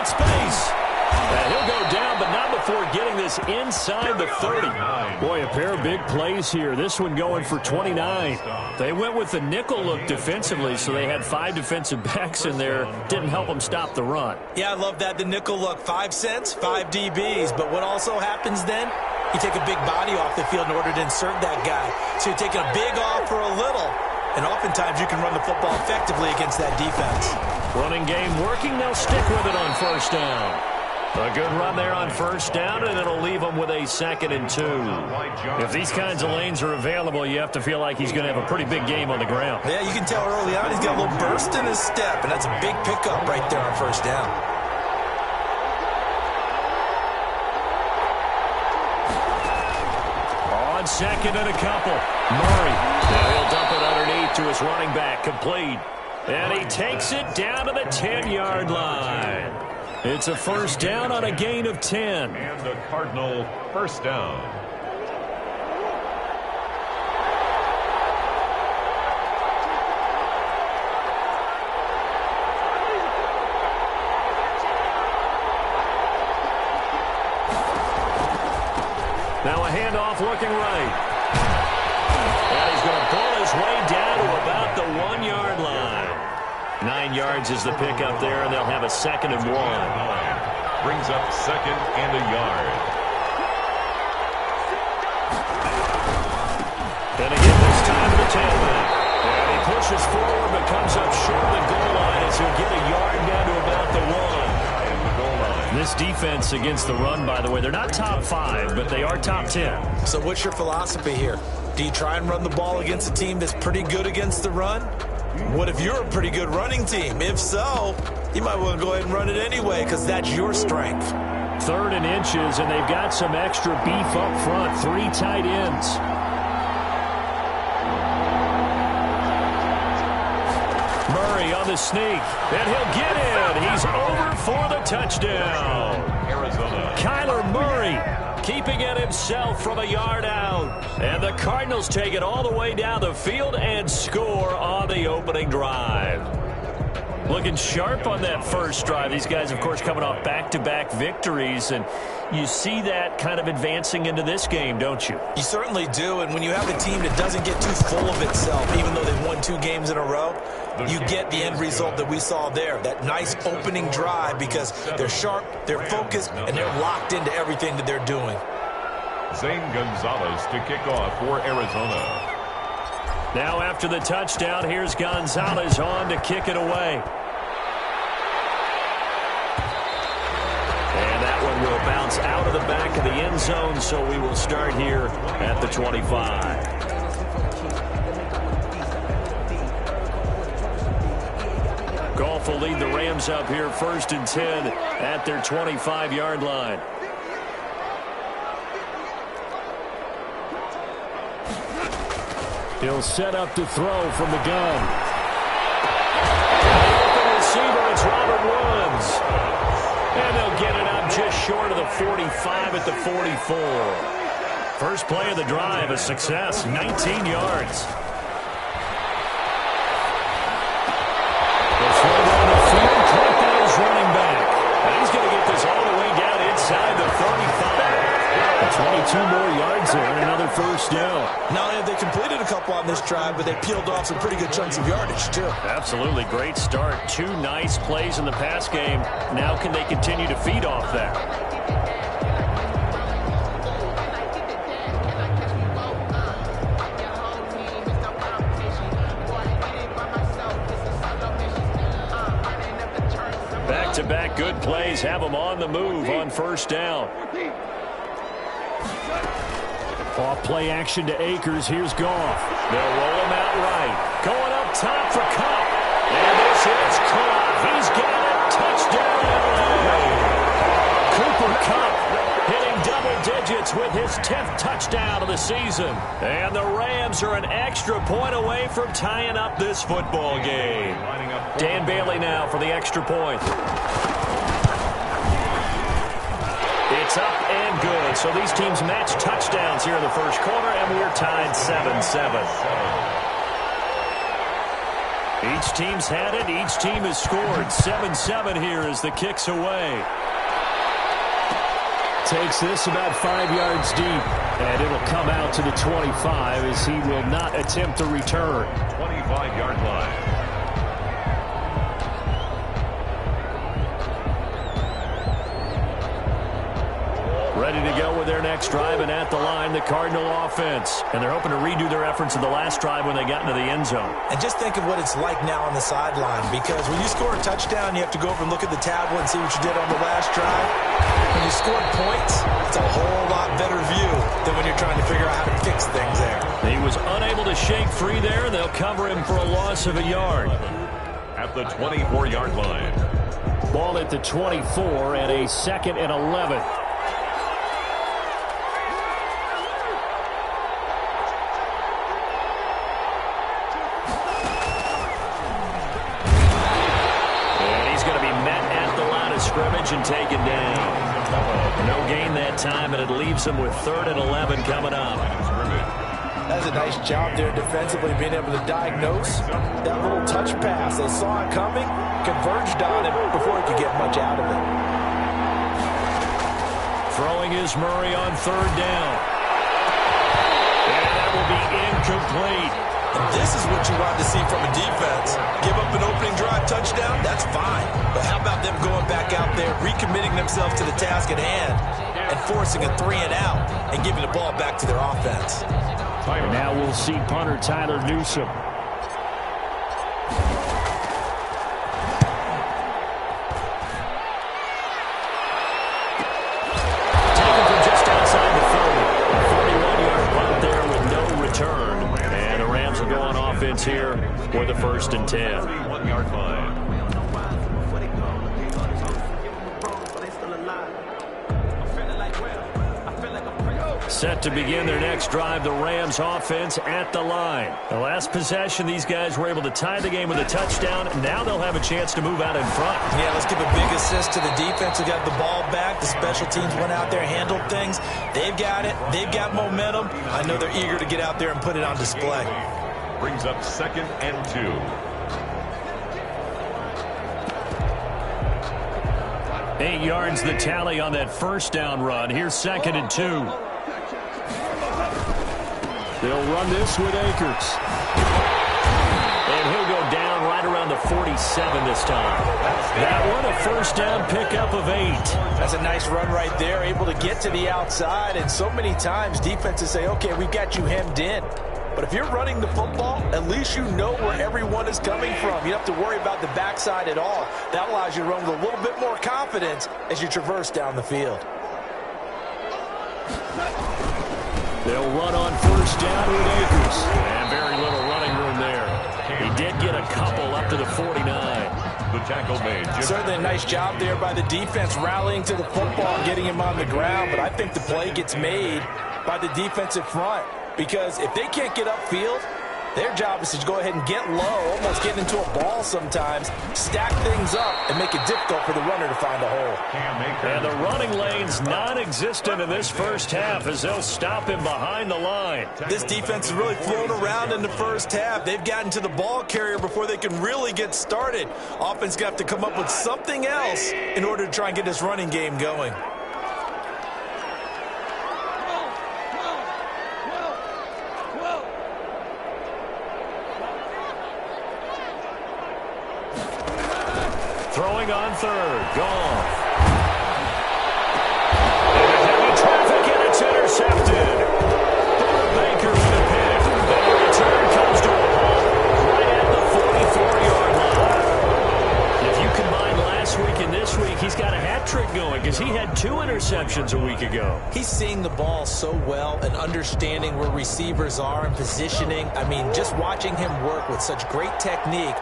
got space. And he'll go down, but not before getting this inside the 30. Boy, a pair of big plays here. This one going for 29. They went with the nickel look defensively, so they had 5 defensive backs in there. Didn't help them stop the run. Yeah, I love that. The nickel look, 5 cents, 5 DBs. But what also happens then? You take a big body off the field in order to insert that guy. So you're taking a big off for a little. And oftentimes you can run the football effectively against that defense. Running game working. They'll stick with it on first down. A good run there on first down, and it'll leave them with a 2nd and 2. If these kinds of lanes are available, you have to feel like he's going to have a pretty big game on the ground. Yeah, you can tell early on he's got a little burst in his step, and that's a big pickup right there on first down. On 2nd and a couple. Murray. Now he'll dump it underneath to his running back. Complete. And he takes it down to the 10-yard line. It's a first down on a gain of 10. And the Cardinal first down. Now a handoff looking right. And he's going to pull his way down to about the 1-yard line. 9 yards is the pickup there, and they'll have a 2nd and 1. Brings up 2nd and a yard. And again this time to the tailback. And he pushes forward but comes up short of the goal line as he'll get a yard down to about the 1. And the goal line. This defense against the run, by the way, they're not top 5, but they are top 10. So what's your philosophy here? Do you try and run the ball against a team that's pretty good against the run? What if you're a pretty good running team? If so, you might want to go ahead and run it anyway because that's your strength. 3rd and inches, and they've got some extra beef up front. 3 tight ends. Murray on the sneak, and he'll get in. He's over for the touchdown. Arizona. Kyler Murray keeping it himself from a yard out. And the Cardinals take it all the way down the field and score on the opening drive. Looking sharp on that first drive. These guys, of course, coming off back-to-back victories, and you see that kind of advancing into this game, don't you? You certainly do, and when you have a team that doesn't get too full of itself, even though they've won 2 games in a row, you get the end result that we saw there, that nice opening drive because they're sharp, they're focused, and they're locked into everything that they're doing. Zane Gonzalez to kick off for Arizona. Now after the touchdown, here's Gonzalez on to kick it away. And that one will bounce out of the back of the end zone, so we will start here at the 25. Goff will lead the Rams up here 1st and 10 at their 25-yard line. He'll set up to throw from the gun. And the open receiver, it's Robert Woods. And they'll get it up just short of the 45 at the 44. First play of the drive, a success, 19 yards. The throw down the field, caught by his running back. And he's going to get this all the way down inside the 35. 22 more yards there and another first down. Not only have they completed a couple on this drive, but they peeled off some pretty good chunks of yardage, too. Absolutely. Great start. 2 nice plays in the pass game. Now can they continue to feed off that? Back-to-back good plays have them on the move on first down. Off play action to Akers. Here's Goff. They'll roll him out right. Going up top for Kupp. And this is Kupp. He's got it. Touchdown, LA. Cooper Kupp hitting double digits with his 10th touchdown of the season. And the Rams are an extra point away from tying up this football game. Dan Bailey now for the extra point. It's up and good. So these teams match touchdowns here in the first quarter, and we're tied 7-7. Each team's had it. Each team has scored. 7-7 here as the kick's away. Takes this about 5 yards deep. And it'll come out to the 25 as he will not attempt to return. 25-yard line. Ready to go with their next drive, and at the line, the Cardinal offense. And they're hoping to redo their efforts of the last drive when they got into the end zone. And just think of what it's like now on the sideline, because when you score a touchdown, you have to go over and look at the tablet and see what you did on the last drive. When you scored points, it's a whole lot better view than when you're trying to figure out how to fix things there. He was unable to shake free there, and they'll cover him for a loss of a yard. At the 24-yard line. Ball at the 24 and a 2nd and 11. Scrimmage and taken down. No gain that time, and it leaves them with 3rd and 11 coming up. That's a nice job there defensively, being able to diagnose that little touch pass. They saw it coming, converged on it before he could get much out of it. Throwing is Murray on 3rd down. And that will be incomplete. And this is what you want to see from a defense. Give up an opening drive touchdown, that's fine. But how about them going back out there, recommitting themselves to the task at hand, and forcing a 3-and-out, and giving the ball back to their offense. And now we'll see punter Tyler Newsome. Taken from just outside the 30. A 41-yard punt there with no return. And the Rams will go on offense here for the 1st and 10. 31-yard line. Set to begin their next drive, the Rams offense at the line. The last possession, these guys were able to tie the game with a touchdown. Now they'll have a chance to move out in front. Yeah, let's give a big assist to the defense who got the ball back. The special teams went out there, handled things. They've got it. They've got momentum. I know they're eager to get out there and put it on display. Brings up 2nd and 2. 8 yards the tally on that 1st down run. Here's 2nd and 2. They'll run this with Akers. And he'll go down right around the 47 this time. That one, a 1st down pickup of 8. That's a nice run right there, able to get to the outside. And so many times defenses say, okay, we've got you hemmed in. But if you're running the football, at least you know where everyone is coming from. You don't have to worry about the backside at all. That allows you to run with a little bit more confidence as you traverse down the field. They'll run on 1st down with Akers. And very little running room there. He did get a couple up to the 49. The tackle made. Certainly a nice job there by the defense rallying to the football and getting him on the ground. But I think the play gets made by the defensive front. Because if they can't get upfield, their job is to go ahead and get low, almost get into a ball sometimes, stack things up, and make it difficult for the runner to find a hole. And the running lane's non-existent in this 1st half as they'll stop him behind the line. This defense has really flown around in the 1st half. They've gotten to the ball carrier before they can really get started. Offense got to come up with something else in order to try and get this running game going. Throwing on 3rd. Gone. And heavy traffic, and it's intercepted. Baker with a pick. And the return comes to a halt right at the 44-yard line. If you combine last week and this week, he's got a hat trick going because he had 2 interceptions a week ago. He's seeing the ball so well and understanding where receivers are and positioning. I mean, just watching him work with such great technique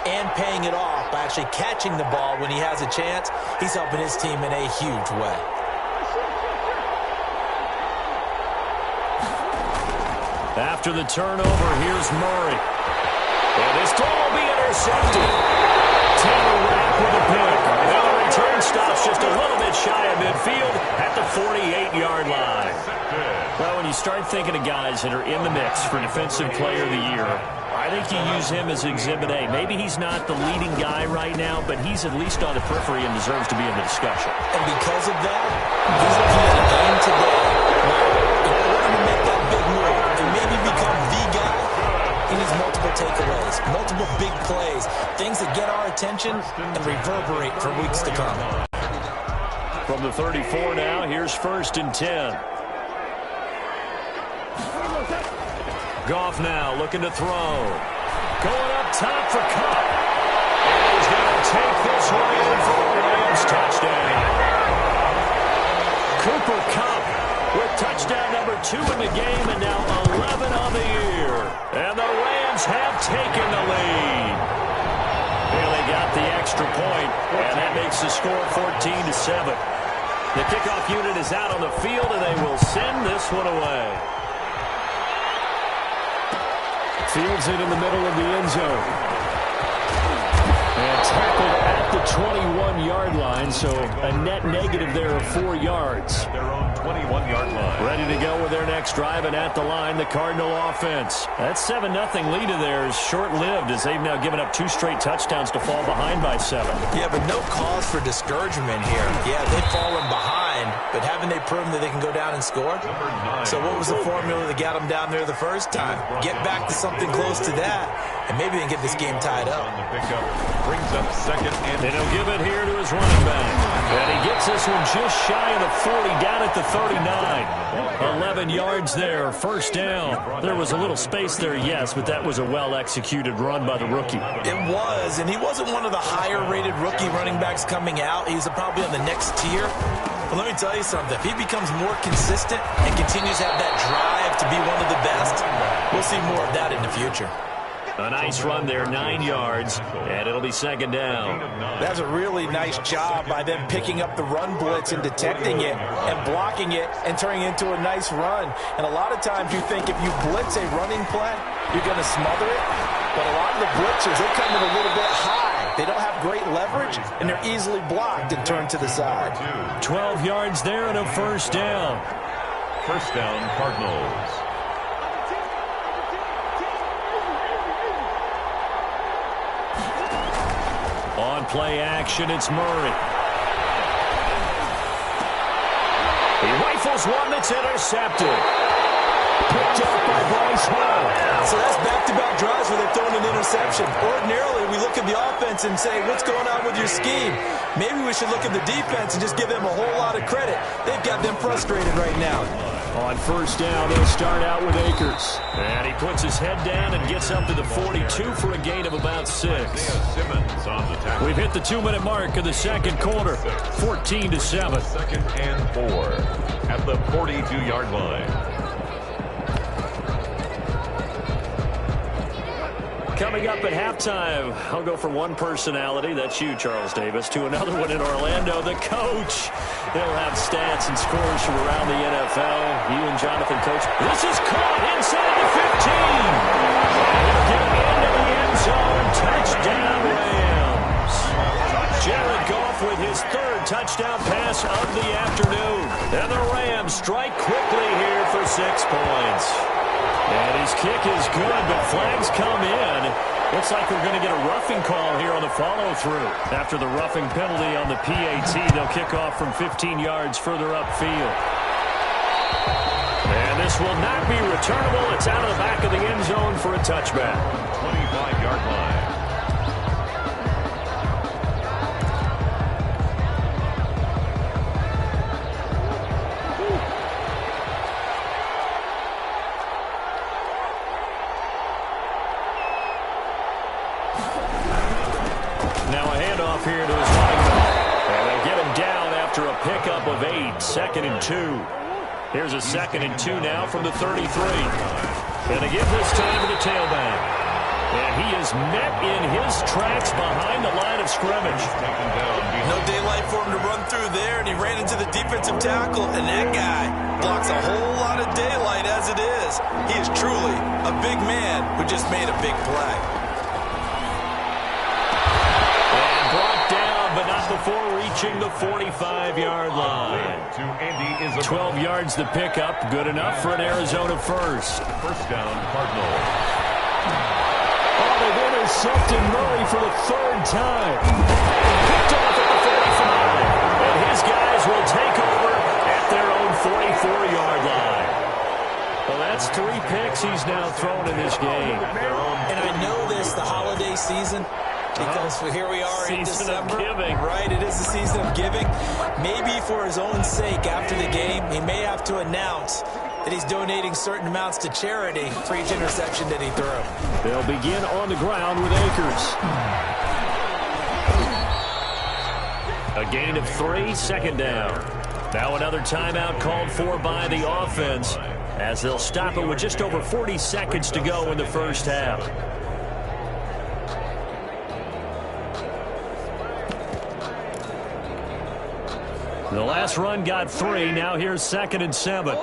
and paying it off by actually catching the ball when he has a chance, he's helping his team in a huge way. After the turnover, here's Murray. And this throw will be intercepted. Taylor Rapp with a pick. And the return stops just a little bit shy of midfield at the 48-yard line. Well, when you start thinking of guys that are in the mix for Defensive Player of the Year, I I think you use him as Exhibit A. Maybe he's not the leading guy right now, but he's at least on the periphery and deserves to be in the discussion. And because of that, he's looking at a game today where in order to make that big move and maybe become the guy, he needs multiple takeaways, multiple big plays, things that get our attention and reverberate for weeks to come. From the 34 now, here's 1st and 10. Goff now looking to throw. Going up top for Cup. And he's going to take this one in for a Rams touchdown. Cooper Kupp with touchdown number 2 in the game and now 11 on the year. And the Rams have taken the lead. And they got the extra point, and that makes the score 14-7. The kickoff unit is out on the field, and they will send this one away. Fields it in the middle of the end zone. And tackled at the 21-yard line, so a net negative there of 4 yards. Their own 21-yard line. Ready to go with their next drive, and at the line, the Cardinal offense. That 7-0 lead of theirs short-lived as they've now given up 2 straight touchdowns to fall behind by 7. Yeah, but no cause for discouragement here. Yeah, they've fallen behind, but haven't they proven that they can go down and score? So what was the formula that got them down there the first time? Get back to something close to that, and maybe they can get this game tied up. On the pickup, brings up 2nd and And he'll give it here to his running back. And he gets this one just shy of the 40, down at the 39. 11 yards there, 1st down. There was a little space there, yes, but that was a well-executed run by the rookie. It was, and he wasn't one of the higher-rated rookie running backs coming out. He's probably on the next tier. But let me tell you something. If he becomes more consistent and continues to have that drive to be one of the best, we'll see more of that in the future. A nice run there, 9 yards, and it'll be 2nd down. That's a really nice job by them picking up the run blitz and detecting it and blocking it and turning it into a nice run. And a lot of times you think if you blitz a running play, you're going to smother it. But a lot of the blitzers, they come in a little bit high. They don't have great leverage, and they're easily blocked and turned to the side. 12 yards there and a 1st down. 1st down, Cardinals. On play action, it's Murray. He rifles one that's intercepted. Picked up by Bryce Hall. So that's back-to-back drives where they've thrown an interception. Ordinarily, we look at the offense and say, what's going on with your scheme? Maybe we should look at the defense and just give them a whole lot of credit. They've got them frustrated right now. On 1st down, they'll start out with Akers. And he puts his head down and gets up to the 42 for a gain of about 6. Simmons on the tackle. We've hit the 2-minute mark of the 2nd quarter, 14-7. 2nd and 4 at the 42-yard line. Coming up at halftime, I'll go from one personality, that's you, Charles Davis, to another one in Orlando, the coach. He'll have stats and scores from around the NFL. You and Jonathan, Coach. This is caught inside the 15. And he'll get into the end zone. Touchdown, Rams. Jared Goff with his 3rd touchdown pass of the afternoon. And the Rams strike quickly here for 6 points. And his kick is good, but flags come in. Looks like we're going to get a roughing call here on the follow-through. After the roughing penalty on the PAT, they'll kick off from 15 yards further upfield. And this will not be returnable. It's out of the back of the end zone for a touchback. 25-yard line. Now a handoff here to his running back. And they'll get him down after a pickup of 8. 2nd and 2. Here's a 2nd and 2 now from the 33. And they give this time to the tailback. And he is met in his tracks behind the line of scrimmage. No daylight for him to run through there, and he ran into the defensive tackle, and that guy blocks a whole lot of daylight as it is. He is truly a big man who just made a big play. But not before reaching the 45-yard line. 12 yards the pickup. Good enough for an Arizona 1st. 1st down, Cardinals. intercepting Murray for the third time. Picked off at the 45. And his guys will take over at their own 44-yard line. Well, that's 3 picks he's now thrown in this game. And I know this, the holiday season, because here we are in December. Season of giving. Right, it is the season of giving. Maybe for his own sake after the game, he may have to announce that he's donating certain amounts to charity for each interception that he threw. They'll begin on the ground with Akers. A gain of 3, second down. Now another timeout called for by the offense, as they'll stop it with just over 40 seconds to go in the first half. The last run got 3. Now here's 2nd and 7.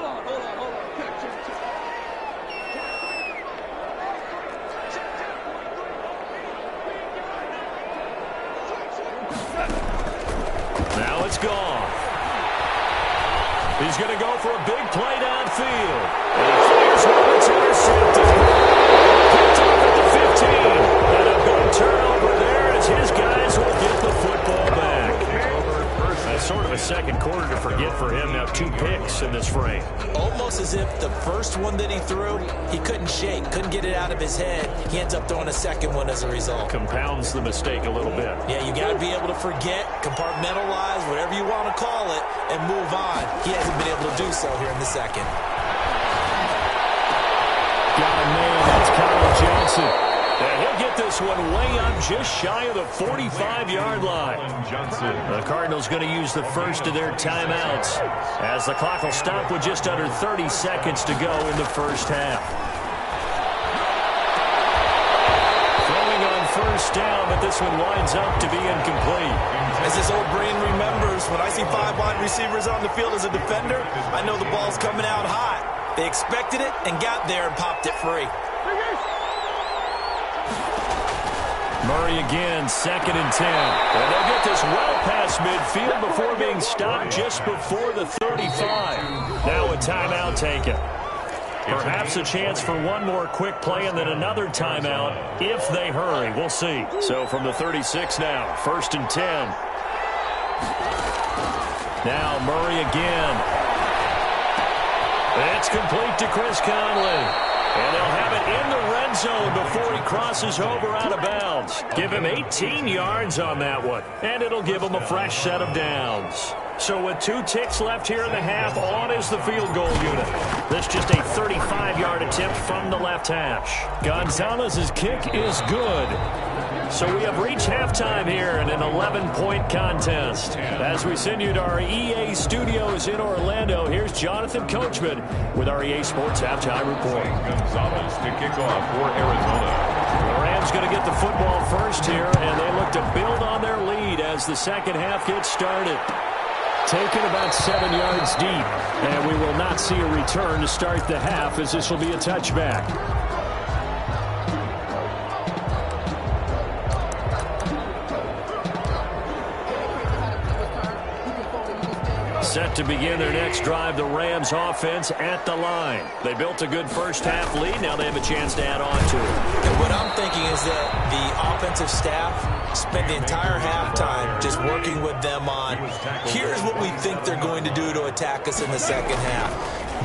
Now it's gone. He's going to go for a big play downfield. And he fires one. It's intercepted. Picked off at the 15. And a good turnover there as his guys will get the football back. Sort of a second quarter to forget for him. Now 2 picks in this frame. Almost as if the first one that he threw, he couldn't shake, couldn't get it out of his head. He ends up throwing a second one as a result. Compounds the mistake a little bit. Yeah, you got to be able to forget, compartmentalize, whatever you want to call it, and move on. He hasn't been able to do so here in the second. Got a man. That's Kyle Johnson. And he'll get this one way up just shy of the 45-yard line. The Cardinals going to use the first of their timeouts as the clock will stop with just under 30 seconds to go in the first half. Throwing on first down, but this one winds up to be incomplete. As his old brain remembers, when I see 5 wide receivers on the field as a defender, I know the ball's coming out hot. They expected it and got there and popped it free. Murray again, 2nd and 10. And they'll get this well past midfield before being stopped just before the 35. Now a timeout taken. Perhaps a chance for one more quick play and then another timeout if they hurry. We'll see. So from the 36 now, 1st and 10. Now Murray again. It's complete to Chris Conley. And they'll have it in the red zone before he crosses over out of bounds. Give him 18 yards on that one. And it'll give him a fresh set of downs. So with 2 ticks left here in the half, on is the field goal unit. This just a 35-yard attempt from the left hash. Gonzalez's kick is good. So we have reached halftime here in an 11-point contest. As we send you to our EA studios in Orlando, here's Jonathan Coachman with our EA Sports Halftime Report. Gonzalez to kick off for Arizona. The Rams going to get the football first here, and they look to build on their lead as the second half gets started. Taken about 7 yards deep, and we will not see a return to start the half as this will be a touchback. Set to begin their next drive, the Rams offense at the line. They built a good first half lead. Now they have a chance to add on to it. And what I'm thinking is that the offensive staff spent the entire halftime just working with them on, here's what we think they're going to do to attack us in the second half.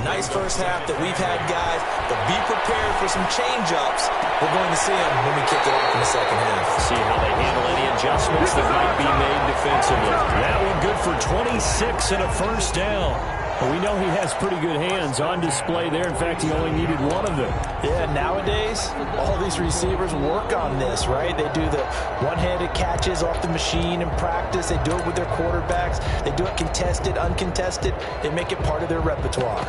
Nice first half that we've had, guys, but be prepared for some change-ups. We're going to see them when we kick it off in the second half. See how they handle any adjustments that might be made defensively. That one good for 26 and a first down. Well, we know he has pretty good hands on display there. In fact, he only needed one of them. Yeah, nowadays, all these receivers work on this, right? They do the one-handed catches off the machine in practice. They do it with their quarterbacks. They do it contested, uncontested. They make it part of their repertoire.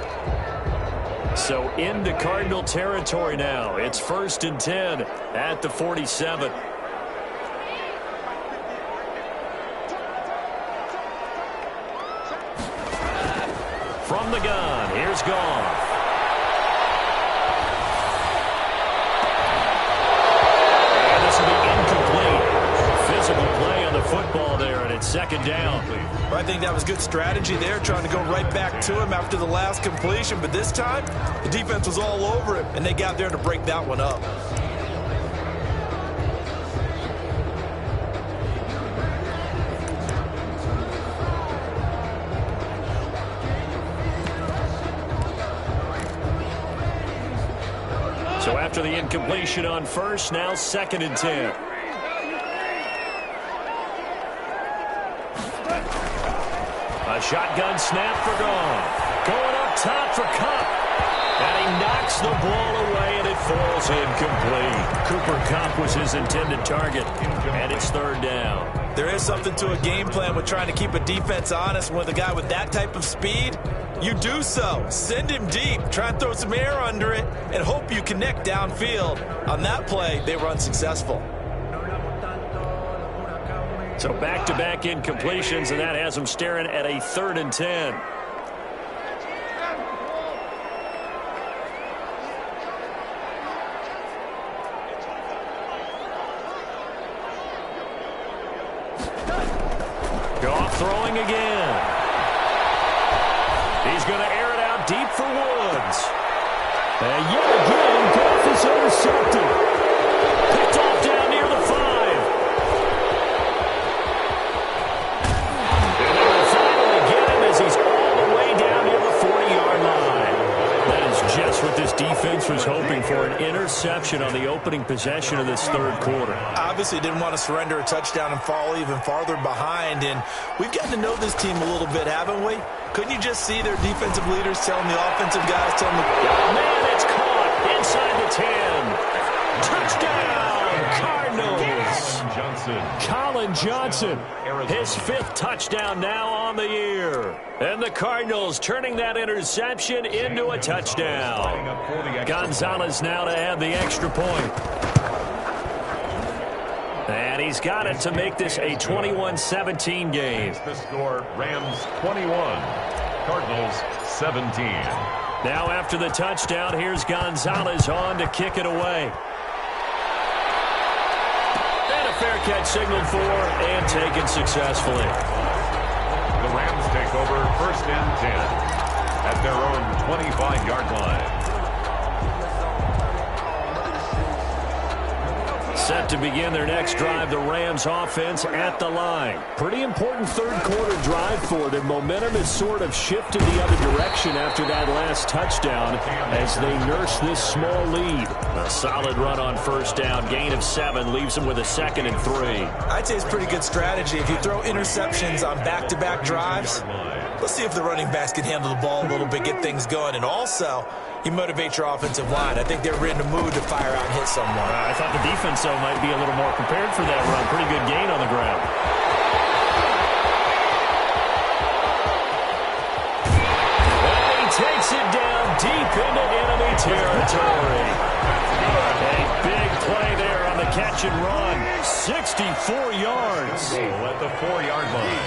So into Cardinal territory now. It's 1st and 10 at the 47. From the gun, here's Goff. And this will be incomplete. Physical play on the football there, and it's 2nd down. I think that was good strategy there, trying to go right back to him after the last completion. But this time, the defense was all over him, and they got there to break that one up. So after the incompletion on first, now 2nd and 10. A shotgun snap for Goff. Going up top for Kupp. And he knocks the ball away, and it falls incomplete. Cooper Kupp was his intended target, and it's 3rd down. There is something to a game plan with trying to keep a defense honest. With a guy with that type of speed, you do so. Send him deep. Try and throw some air under it and hope you connect downfield. On that play, they were unsuccessful. So back-to-back incompletions, and that has them staring at a 3rd and 10. Goff throwing again. He's going to air it out deep for Woods. And yet again, Goff is intercepted. Picked off down near the 5. And they will finally get him as he's all the way down near the 40-yard line. That is just what this defense was hoping for, an interception on the opening possession of this 3rd quarter. Obviously didn't want to surrender a touchdown and fall even farther behind. And we've gotten to know this team a little bit, haven't we? Couldn't you just see their defensive leaders telling the offensive guys, telling the... Oh, man, it's caught inside the 10. Touchdown, Cardinals. Colin Johnson, his 5th touchdown now on the year. And the Cardinals turning that interception into a touchdown. Gonzalez now to add the extra point. And he's got it to make this a 21-17 game. The score, Rams 21, Cardinals 17. Now after the touchdown, here's Gonzalez on to kick it away. And a fair catch signaled for and taken successfully. The Rams take over 1st and 10 at their own 25-yard line. Set to begin their next drive, the Rams offense at the line. Pretty important 3rd quarter drive for them. Momentum has sort of shifted the other direction after that last touchdown as they nurse this small lead. A solid run on 1st down, gain of 7, leaves them with a 2nd and 3. I'd say it's pretty good strategy. If you throw interceptions on back-to-back drives, let's see if the running backs can handle the ball a little bit, get things going. And also, you motivate your offensive line. I think they're in the mood to fire out and hit someone. I thought the defense, though, might be a little more prepared for that run. Pretty good gain on the ground. And he takes it down deep into enemy territory. A big play there on the catch and run. 64 yards. At the 4-yard line.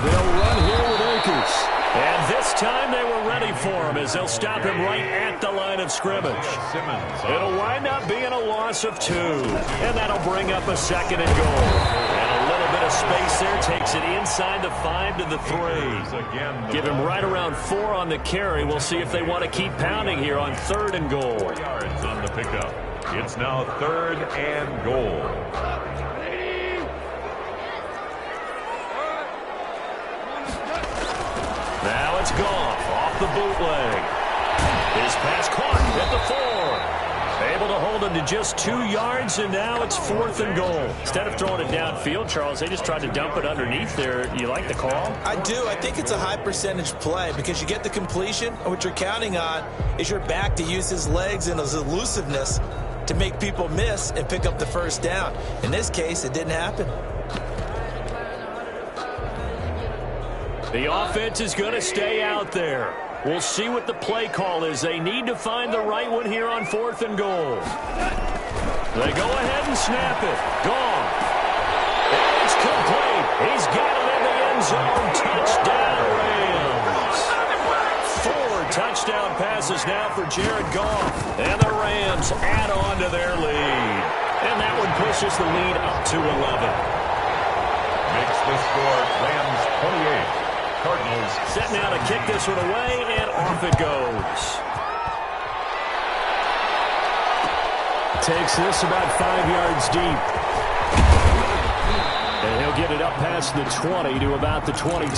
They'll run here with Akers. And this time they were ready for him as they'll stop him right at the line of scrimmage. It'll wind up being a loss of 2. And that'll bring up a 2nd and goal. And a little bit of space there takes it inside the 5 to the 3. Give him right around 4 on the carry. We'll see if they want to keep pounding here on 3rd and goal. 4 yards on the pickup. It's now 3rd and goal. Now it's Goff off the bootleg. His pass caught at the 4. Able to hold him to just 2 yards, and now it's 4th and goal. Instead of throwing it downfield, Charles, they just tried to dump it underneath there. You like the call? I do. I think it's a high percentage play because you get the completion, and what you're counting on is your back to use his legs and his elusiveness to make people miss and pick up the 1st down. In this case, it didn't happen. The offense is going to stay out there. We'll see what the play call is. They need to find the right one here on 4th and goal. They go ahead and snap it. Gone. And it's complete. He's got it in the end zone. Touchdown, Rams. 4 touchdown passes now for Jared Goff. And the Rams add on to their lead. And that one pushes the lead up to 11. Makes the score Rams 28. Cardinals set now to kick this one away, and off it goes. Takes this about 5 yards deep. And he'll get it up past the 20 to about the 22.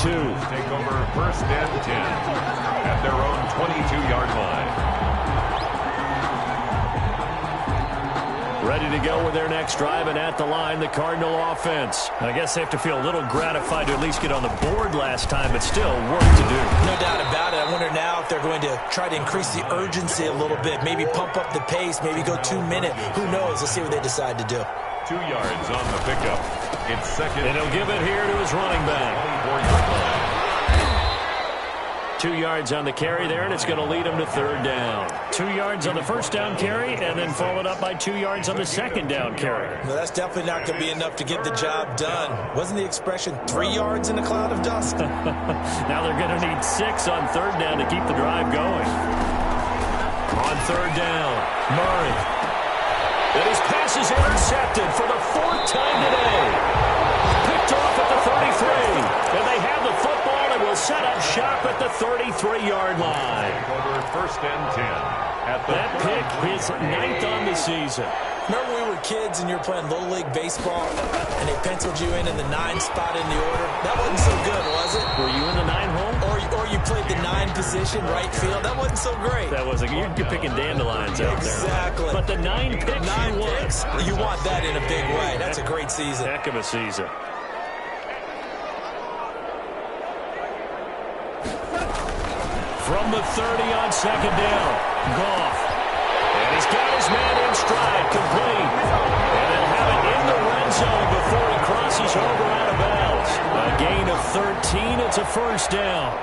take over 1st and 10 at their own 22-yard line. Ready to go with their next drive, and at the line, the Cardinal offense. I guess they have to feel a little gratified to at least get on the board last time, but still work to do. No doubt about it. I wonder now if they're going to try to increase the urgency a little bit, maybe pump up the pace, maybe go 2 minute. Who knows? Let's see what they decide to do. 2 yards on the pickup. It's second. And he'll give it here to his running back. 24-yard line. 2 yards on the carry there, and it's going to lead him to third down. 2 yards on the first down carry, and then followed up by 2 yards on the second down carry. Well, that's definitely not going to be enough to get the job done. Wasn't the expression 3 yards in a cloud of dust? Now they're going to need 6 on third down to keep the drive going. On third down, Murray. And his pass is intercepted for the 4th time today. Picked off at the 33. And they have the football and will set up shop at the 33-yard line. Over first and 10. That pick is 9th on the season. Remember when we were kids and you were playing Little League Baseball and they penciled you in the 9 spot in the order? That wasn't so good, was it? Were you in the 9 hole? Or you played the 9 position, right field? That wasn't so great. That wasn't. You're picking dandelions out there. Exactly. But the 9 picks 9 picks, you want that in a big way. That's a great season. Heck of a season. From the 30 on second down, Goff. And he's got his man in stride, complete. And they'll have it in the red zone before he crosses over out of bounds. A gain of 13, it's a first down.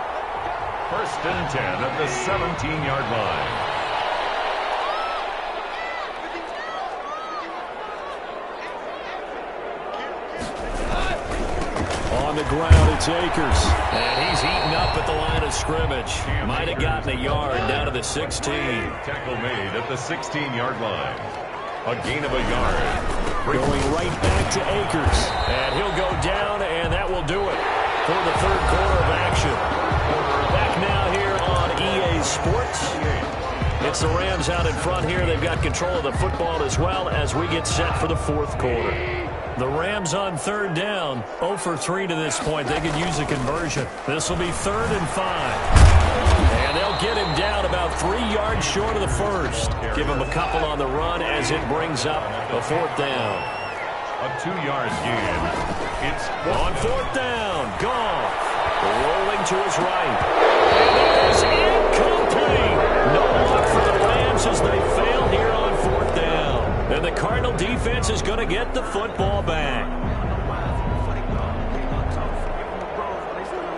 First and 10 at the 17-yard line. On the ground, it's Akers. And he's eaten up at the line of scrimmage. Might have gotten a yard down to the 16. Tackle made at the 16-yard line. A gain of a yard. Going right back to Akers. And he'll go down, and that will do it for the third quarter of action. Back now here on EA Sports. It's the Rams out in front here. They've got control of the football as well as we get set for the fourth quarter. The Rams on third down, 0 for 3 to this point. They could use a conversion. This will be 3rd and 5. And they'll get him down about 3 yards short of the first. Give him a couple on the run as it brings up a 4th down. A 2-yard gain. It's on 4th down. Goff rolling to his right. And it is incomplete. No luck for the Rams as they fail here on 4th down. And the Cardinal defense is going to get the football back.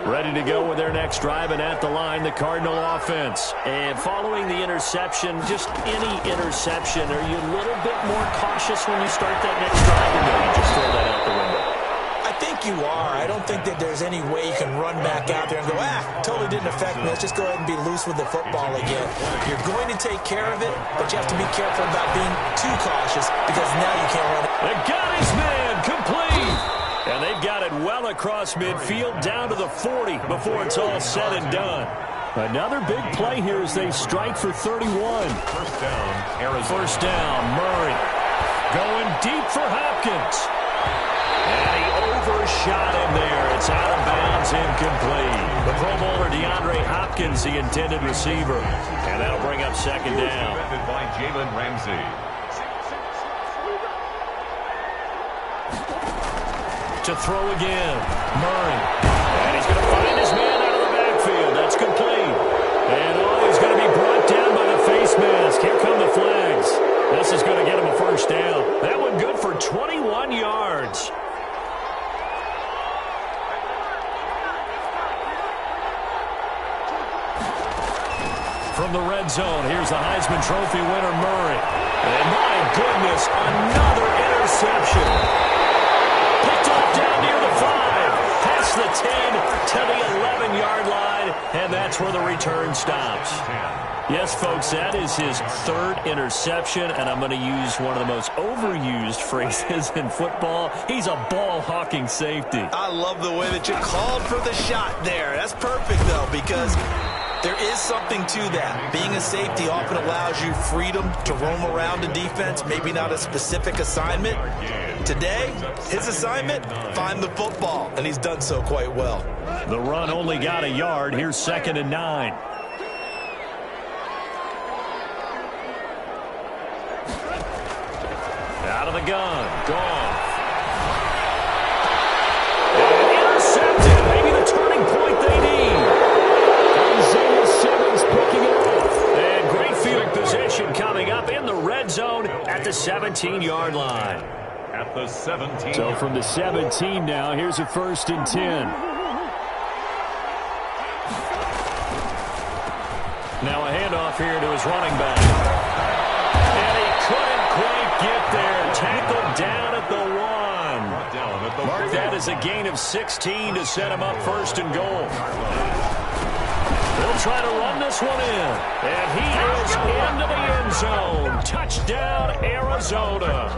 Ready to go with their next drive, and at the line, the Cardinal offense. And following the interception, just any interception, are you a little bit more cautious when you start that next drive, or no, you just throw that out the window? I think you are. I don't think that there's any way you can run back out there and go, totally didn't affect me. Let's just go ahead and be loose with the football again. You're going to take care of it, but you have to be careful about being too cautious because now you can't run it. They got his man complete. And they've got it well across midfield down to the 40 before it's all said and done. Another big play here as they strike for 31. First down, Arizona. First down, Murray. Going deep for Hopkins. And he overshot him there. It's out of bounds, incomplete. The Pro Bowler DeAndre Hopkins, the intended receiver. And that'll bring up second down. Defended by Jalen Ramsey. To throw again, Murray. And he's going to find his man out of the backfield. That's complete. And he's going to be brought down by the face mask. Here come the flags. This is going to get him a first down. That one good for 21 yards. From the red zone, here's the Heisman Trophy winner, Murray. And my goodness, another interception. Picked off down near the 5. Past the 10 to the 11-yard line, and that's where the return stops. Yes, folks, that is his 3rd interception, and I'm going to use one of the most overused phrases in football. He's a ball-hawking safety. I love the way that you called for the shot there. That's perfect, though, because there is something to that. Being a safety often allows you freedom to roam around a defense, maybe not a specific assignment. Today, his assignment, find the football, and he's done so quite well. The run only got a yard. Here's 2nd and 9. the gun. Goff. And intercepted. Maybe the turning point they need. Isaiah Simmons picking it up. And great field position coming up in the red zone at the 17-yard line. At the 17. So from the 17 now, here's a 1st and 10. Now a handoff here to his running back. And he couldn't quite get there. Tackled down at the 1. Mark that as a gain of 16 to set him up 1st and goal. They'll try to run this one in. And he is into the end zone. Touchdown, Arizona.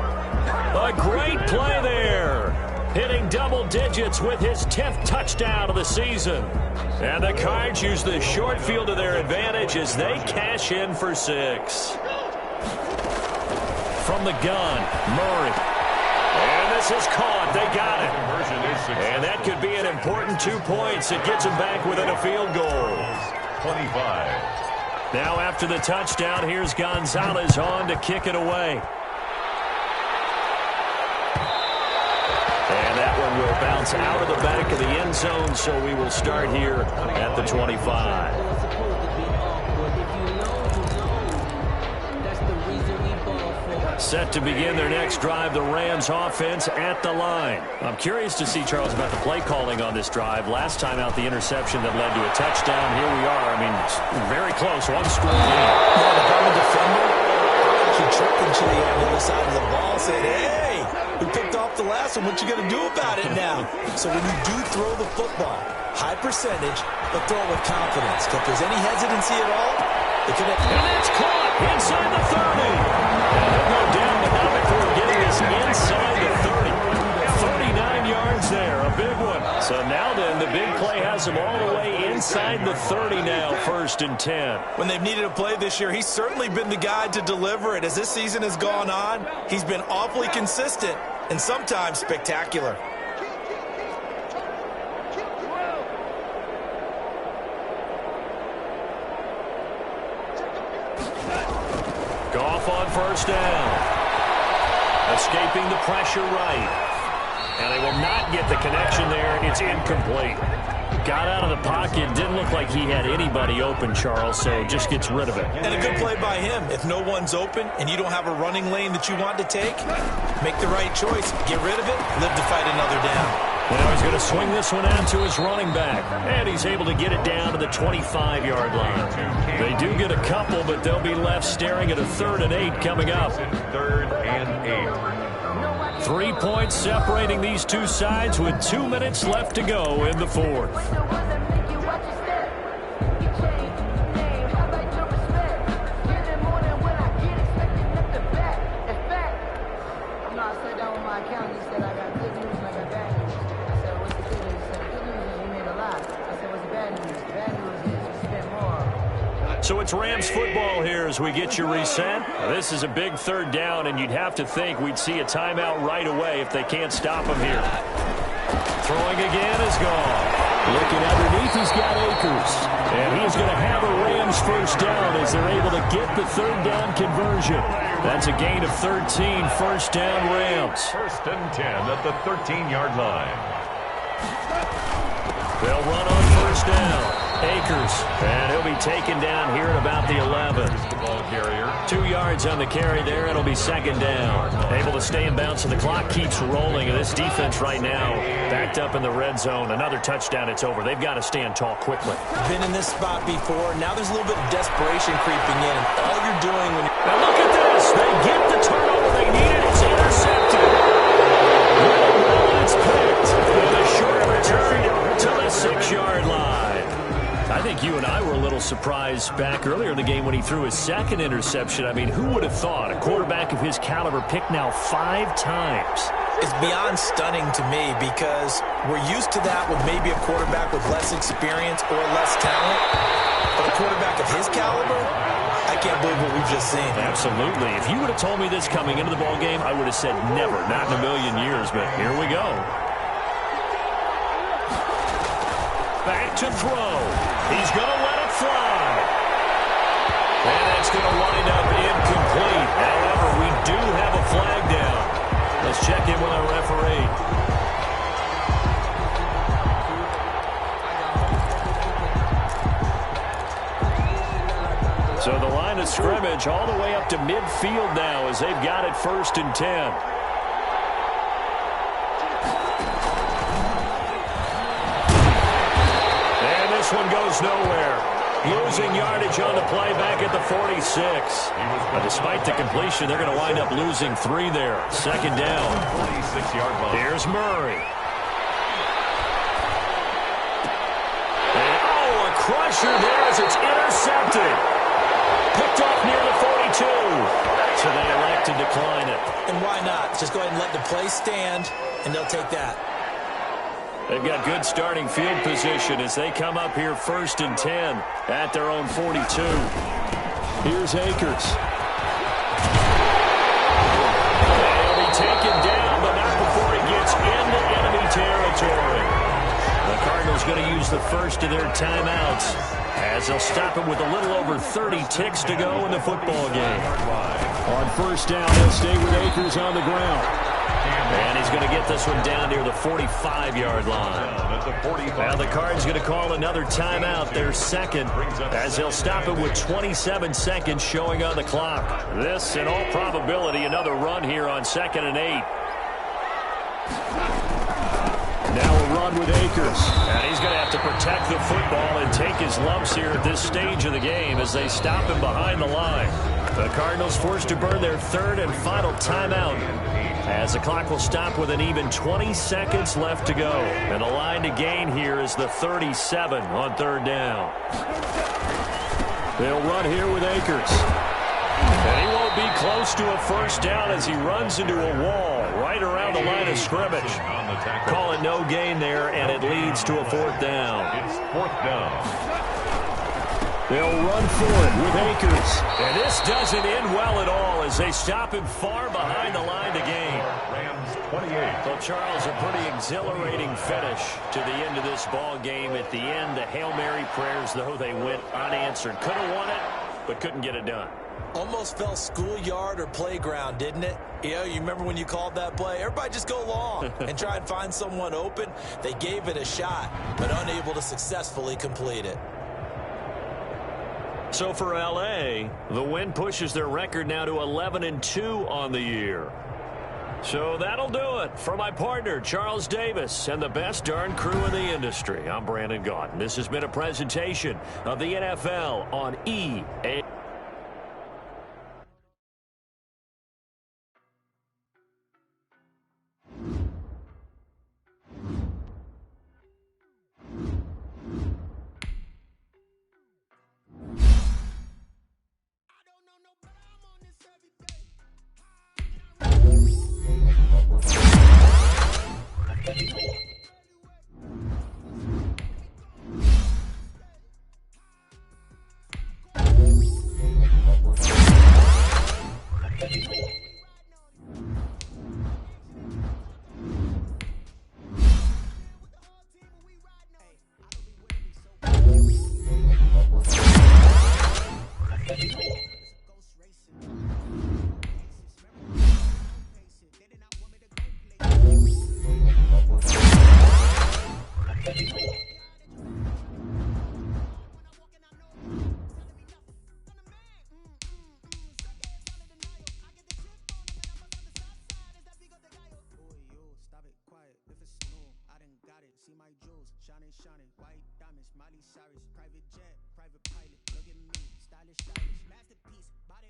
A great play there. Hitting double digits with his 10th touchdown of the season. And the Cards use the short field to their advantage as they cash in for 6. From the gun, Murray. And this is caught. They got it. And that could be an important 2 points. It gets them back within a field goal. 25. Now after the touchdown, here's Gonzalez on to kick it away. And that one will bounce out of the back of the end zone, so we will start here at the 25. Set to begin their next drive, the Rams offense at the line. I'm curious to see, Charles, about the play calling on this drive. Last time out, the interception that led to a touchdown. Here we are. I mean, very close. One score lead. Yeah, the common defender actually tripped and Chili on the other side of the ball. Said, hey, we picked off the last one. What you going to do about it now? So when you do throw the football, high percentage, but throw it with confidence. If there's any hesitancy at all, it could have... And it's caught inside the 30. And they'll go down, but not before getting this inside the 30. 39 yards there, a big one. So now then, the big play has them all the way inside the 30 now, 1st and 10. When they've needed a play this year, he's certainly been the guy to deliver it. As this season has gone on, he's been awfully consistent and sometimes spectacular. Goff on 1st down. Escaping the pressure right. And they will not get the connection there. It's incomplete. Got out of the pocket. Didn't look like he had anybody open, Charles, so just gets rid of it. And a good play by him. If no one's open and you don't have a running lane that you want to take, make the right choice. Get rid of it. Live to fight another down. Now he's going to swing this one out to his running back. And he's able to get it down to the 25-yard line. They do get a couple, but they'll be left staring at a 3rd and 8 coming up. 3rd and 8. 3 points separating these two sides with 2 minutes left to go in the 4th. So it's Rams football here as we get you reset. This is a big 3rd down, and you'd have to think we'd see a timeout right away if they can't stop him here. Throwing again is gone. Looking underneath, he's got Akers. And he's going to have a Rams 1st down as they're able to get the 3rd down conversion. That's a gain of 13, 1st down Rams. 1st and 10 at the 13-yard line. They'll run on 1st down. Akers, and he'll be taken down here at about the 11. Ball carrier. 2 yards on the carry there. It'll be 2nd down. Able to stay in bounds, and the clock keeps rolling. And this defense right now backed up in the red zone. Another touchdown, it's over. They've got to stand tall quickly. Been in this spot before. Now there's a little bit of desperation creeping in. All you're doing when you're... Now look at this. They get the turnover they needed. It's intercepted. Well, it's picked. With a short return to the 6-yard line. I think you and I were a little surprised back earlier in the game when he threw his 2nd interception. I mean, who would have thought a quarterback of his caliber picked now 5 times? It's beyond stunning to me because we're used to that with maybe a quarterback with less experience or less talent. But a quarterback of his caliber, I can't believe what we've just seen. Absolutely. If you would have told me this coming into the ballgame, I would have said never, not in a million years. But here we go. Back to throw. He's going to let it fly. And that's going to wind up incomplete. However, we do have a flag down. Let's check in with our referee. So the line of scrimmage all the way up to midfield now as they've got it 1st and 10. And this one goes nowhere. Losing yardage on the play back at the 46. But despite the completion, they're going to wind up losing 3 there. 2nd down. 26-yard line. Here's Murray. And, a crusher there as it's intercepted. Picked off near the 42. So they elect to decline it. And why not? Just go ahead and let the play stand, and they'll take that. They've got good starting field position as they come up here 1st and 10 at their own 42. Here's Akers. He'll be taken down, but not before he gets into enemy territory. The Cardinals going to use the first of their timeouts as they'll stop him with a little over 30 ticks to go in the football game. On 1st down, they'll stay with Akers on the ground. And he's going to get this one down near the 45-yard line. Now the Cards going to call another timeout, their 2nd, as they'll stop it with 27 seconds showing on the clock. This, in all probability, another run here on 2nd and 8. Now a run with Akers. And he's going to have to protect the football and take his lumps here at this stage of the game as they stop him behind the line. The Cardinals forced to burn their 3rd and final timeout as the clock will stop with an even 20 seconds left to go. And the line to gain here is the 37 on 3rd down. They'll run here with Akers. And he won't be close to a 1st down as he runs into a wall right around the line of scrimmage. Call it no gain there, and it leads to a 4th down. It's 4th down. They'll run for it with Akers. And this doesn't end well at all as they stop him far behind the line to gain. Rams 28. So, Charles, a pretty exhilarating finish to the end of this ball game. At the end, the Hail Mary prayers, though, they went unanswered. Could have won it, but couldn't get it done. Almost felt schoolyard or playground, didn't it? You remember when you called that play? Everybody just go long and try and find someone open. They gave it a shot, but unable to successfully complete it. So for L.A., the win pushes their record now to 11-2 on the year. So that'll do it for my partner, Charles Davis, and the best darn crew in the industry. I'm Brandon Gaudin. This has been a presentation of the NFL on EA. Shining, white diamonds, Miley Cyrus, private jet, private pilot, look at me, stylish, masterpiece, body.